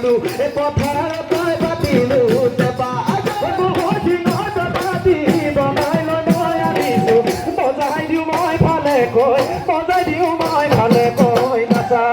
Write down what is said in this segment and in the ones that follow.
পাতিলো এ পথাৰত মই পাতিলো তেপা দিনত পাতি বনাই লৈ মই আনিছো বজাই দিওঁ মই ভালে কৈ বজাই দিওঁ মই ভালে কৈ নাচা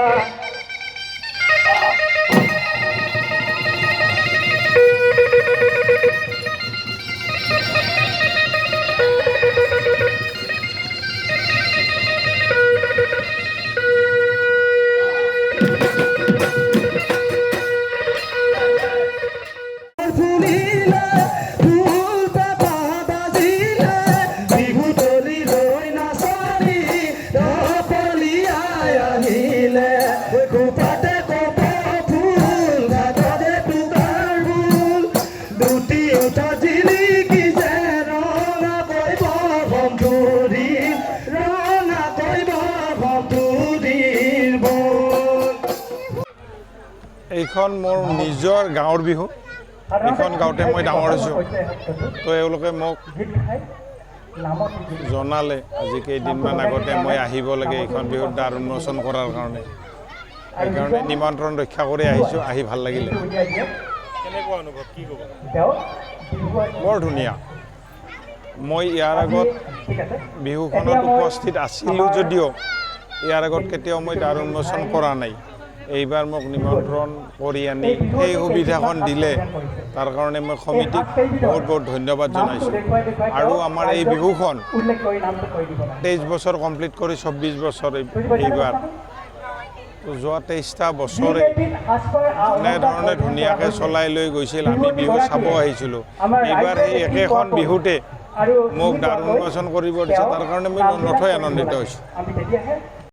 এইখন মোৰ নিজৰ গাঁৱৰ বিহু এইখন গাঁৱতে মই ডাঙৰ হৈছোঁ তো এওঁলোকে মোক জনালে আজি কেইদিনমান আগতে মই আহিব লাগে এইখন বিহুত দ্বাৰ উন্মোচন কৰাৰ কাৰণে সেইকাৰণে নিমন্ত্ৰণ ৰক্ষা কৰি আহিছোঁ আহি ভাল লাগিলে কেনেকুৱা অনুভৱ কি ক'ব বৰ ধুনীয়া মই ইয়াৰ আগত বিহুখনত উপস্থিত আছিলোঁ যদিও ইয়াৰ আগত কেতিয়াও মই দ্বাৰ উন্মোচন কৰা নাই এইবাৰ মোক নিমন্ত্ৰণ কৰি আনি সেই সুবিধাখন দিলে তাৰ কাৰণে মই সমিতিক বহুত বহুত ধন্যবাদ জনাইছোঁ আৰু আমাৰ এই বিহুখন 23 বছৰ কমপ্লিট কৰি 24 বছৰ এইবাৰ যোৱা 23টা বছৰে এনেধৰণে ধুনীয়াকৈ চলাই লৈ গৈছিল আমি বিহু চাব আহিছিলোঁ এইবাৰ সেই একেখন বিহুতে মোক দ্বাৰ উন্মোচন কৰিব দিছে তাৰ কাৰণে মই নথৈ আনন্দিত হৈছোঁ